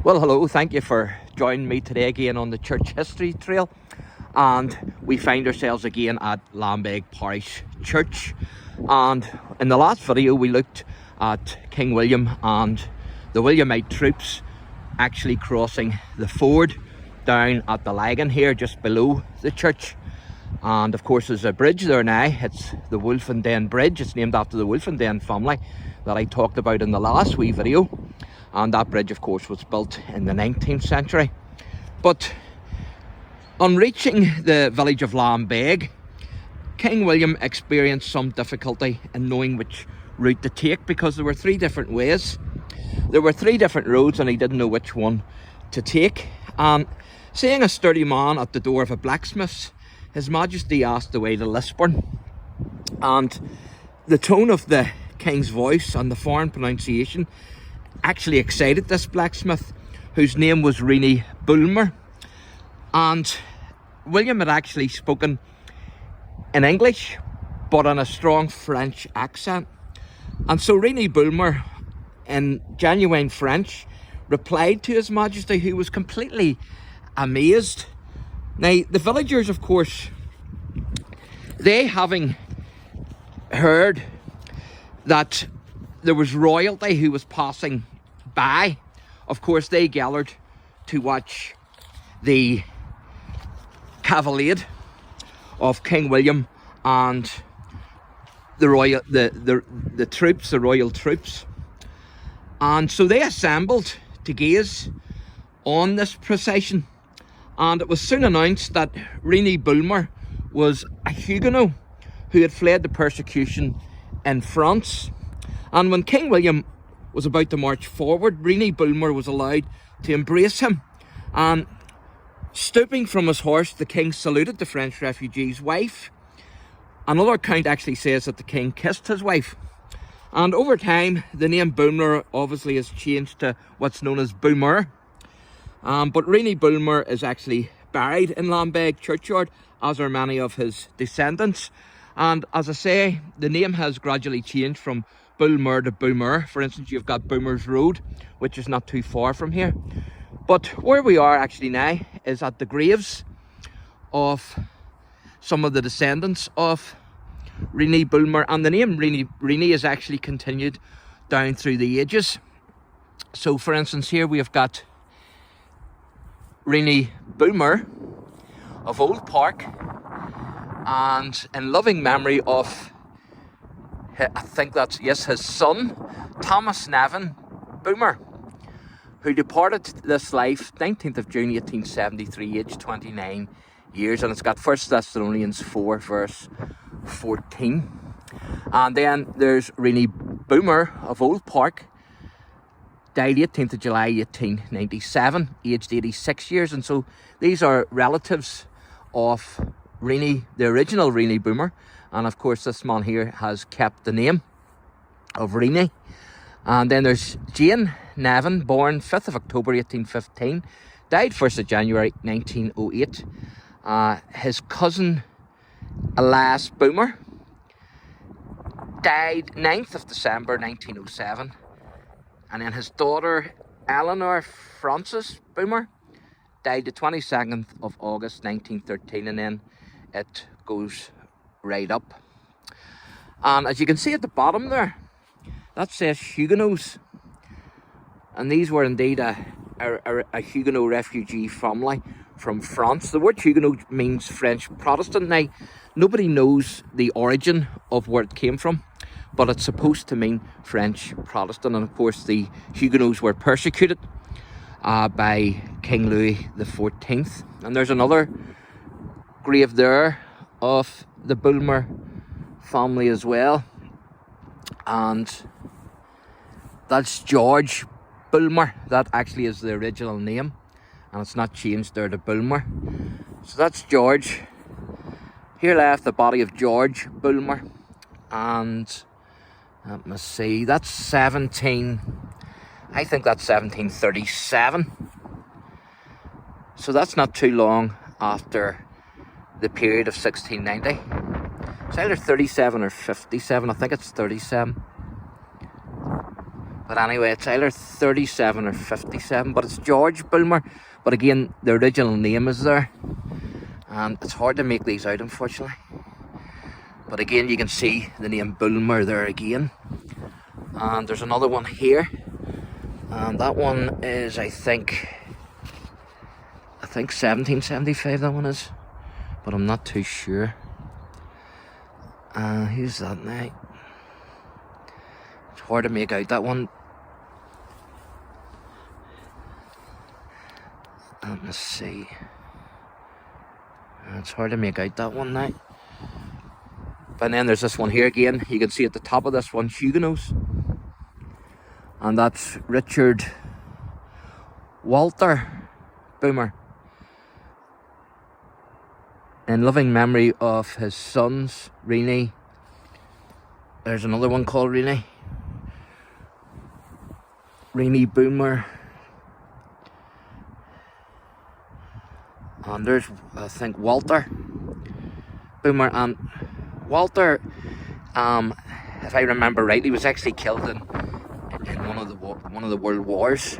Well, hello, thank you for joining me today again on the Church History Trail. And we find ourselves again at LAMBEG Parish Church. And in the last video we looked at King William and the Williamite troops actually crossing the ford down at the Lagan here just below the church. And of course there's a bridge there now. It's the Wolfenden Bridge. It's named after the Wolfenden family that I talked about in the last wee video. And that bridge of course was built in the 19th century. But on reaching the village of Lambeg, King William experienced some difficulty in knowing which route to take, because there were three different ways. There were three different roads and he didn't know which one to take. And seeing a sturdy man at the door of a blacksmith's, His Majesty asked the way to Lisburn. And the tone of the king's voice and the foreign pronunciation actually excited this blacksmith, whose name was RENE BULMER. And William had actually spoken in English but in a strong French accent. And so RENE BULMER, in genuine French, replied to His Majesty, who was completely amazed. Now the villagers, of course, they having heard that there was royalty who was passing by, of course they gathered to watch the cavalcade of King William and the royal troops. And so they assembled to gaze on this procession. And it was soon announced that RENE BULMER was a Huguenot who had fled the persecution in France. And when King William was about to march forward, RENE BULMER was allowed to embrace him. And stooping from his horse, the king saluted the French refugee's wife. Another account actually says that the king kissed his wife. And over time, the name BULMER obviously has changed to what's known as BULMER. But RENE BULMER is actually buried in Lambeg churchyard, as are many of his descendants. And as I say, the name has gradually changed from BULMER to BULMER. For instance, you've got Bulmer's Road, which is not too far from here. But where we are actually now is at the graves of some of the descendants of RENE BULMER. And the name RENE is actually continued down through the ages. So for instance, here we have got RENE BULMER of Old Park, and in loving memory of, I think that's, yes, his son, Thomas Nevin BULMER, who departed this life 19th of June 1873, aged 29 years. And it's got 1 Thessalonians 4 verse 14. And then there's RENE BULMER of Old Park, died 18th of July 1897, aged 86 years. And so these are relatives of RENE, the original RENE BULMER. And of course this man here has kept the name of RENE. And then there's Jane Nevin, born 5th of October 1815, died 1st of January 1908. His cousin Elias BULMER died 9th of December 1907. And then his daughter Eleanor Frances BULMER died the 22nd of August 1913, and then it goes right up. And as you can see at the bottom there, that says Huguenots. And these were indeed a Huguenot refugee family from France. The word Huguenot means French Protestant. Now, nobody knows the origin of where it came from, but it's supposed to mean French Protestant. And of course the Huguenots were persecuted by King Louis XIV. And there's another grave there of the BULMER family as well, and that's George BULMER. That actually is the original name, and it's not changed there to BULMER. So that's George. Here left the body of George BULMER, and let me see, that's 1737. So that's not too long after the period of 1690. It's either 37 or 57. I think it's 37. But anyway, it's either 37 or 57, but it's George Bulmer. But again, the original name is there. And it's hard to make these out, unfortunately. But again, you can see the name Bulmer there again. And there's another one here. And that one is, I think 1775 that one is. But I'm not too sure. Who's that now? It's hard to make out that one. Let's see. It's hard to make out that one now. But then there's this one here again. You can see at the top of this one, Huguenots. And that's Richard Walter Bulmer. In loving memory of his sons, RENE. There's another one called RENE. RENE Bulmer. And there's, I think, Walter Bulmer. And Walter, if I remember right, he was actually killed in one of the world wars.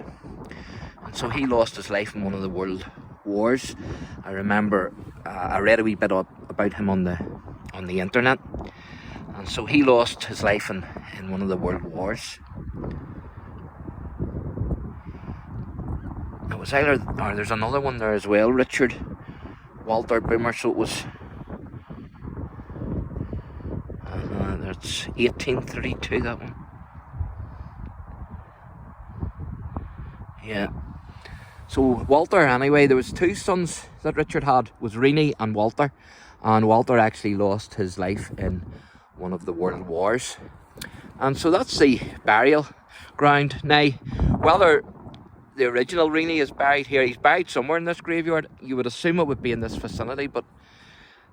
And so he lost his life in one of the world wars. I remember I read a wee bit about him on the internet. And so he lost his life in one of the world wars. It was either, or there's another one there as well, Richard Walter Bulmer. So it was, that's 1832, that one. Yeah. So Walter, anyway, there was two sons that Richard had, was RENE and Walter. And Walter actually lost his life in one of the world wars. And so that's the burial ground. Now, whether the original RENE is buried here, he's buried somewhere in this graveyard. You would assume it would be in this vicinity, but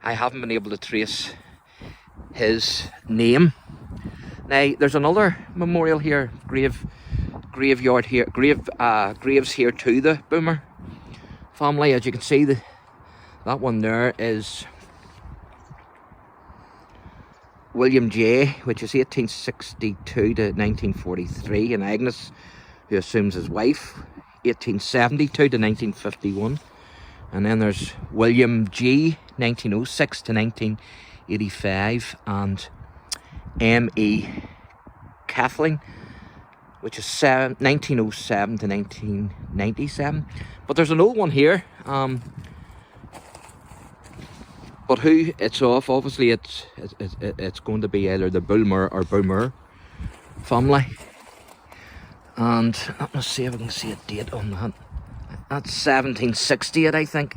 I haven't been able to trace his name. Now, there's another memorial here, graveyard here, graves here to the Bulmer family. As you can see, that one there is William J, which is 1862 to 1943, and Agnes, who assumes his wife, 1872 to 1951. And then there's William G, 1906 to 1985, and M.E. Kathleen, which is 1907 to 1997. But there's an old one here, but who it's of, obviously it's going to be either the Bulmer or Bulmer family. And let's see if I can see a date on that. That's 1768, I think.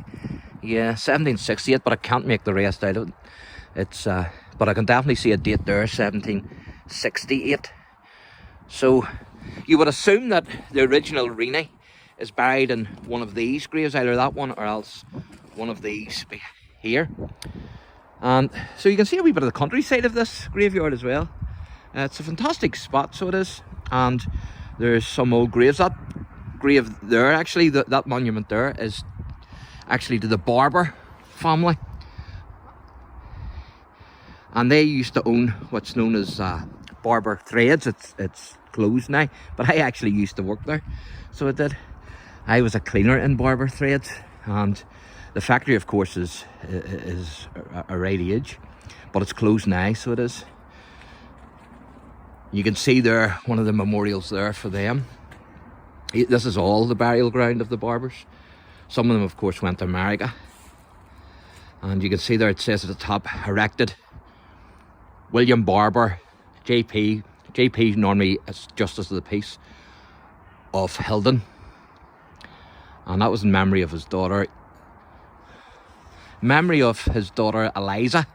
Yeah, 1768, but I can't make the rest out of it. It's but I can definitely see a date there, 1768. So you would assume that the original RENE is buried in one of these graves, either that one or else one of these here. And so you can see a wee bit of the countryside of this graveyard as well. It's a fantastic spot, so it is. And there's some old graves. That grave there, actually, that monument there is actually to the Barber family. And they used to own what's known as Barber Threads. It's closed now, but I actually used to work there, so I did. I was a cleaner in Barber Threads, and the factory, of course, is a right age, but it's closed now, so it is. You can see there one of the memorials there for them. This is all the burial ground of the Barbers. Some of them, of course, went to America. And you can see there it says at the top, erected William Barber, JP. JP normally is Justice of the Peace of Hildon. And that was in memory of his daughter. Memory of his daughter Eliza.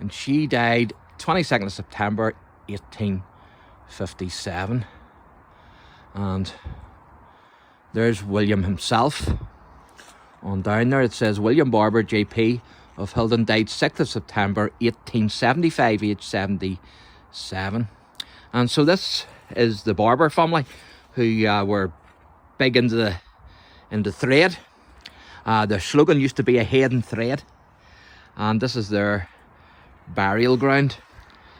And she died 22nd of September 1857. And there's William himself. On down there it says William Barber, JP of Hildon, died 6th of September 1875, aged 77. And so this is the Barber family, who were big into thread. Their slogan used to be "A head in thread," and this is their burial ground.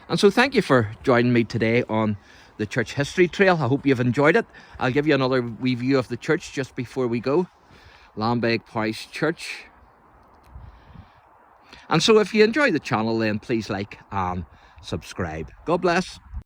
And so thank you for joining me today on the church history trail. I hope you've enjoyed it. I'll give you another review of the church just before we go. Lambeg Parish Church. And so if you enjoy the channel, then please like and subscribe. God bless.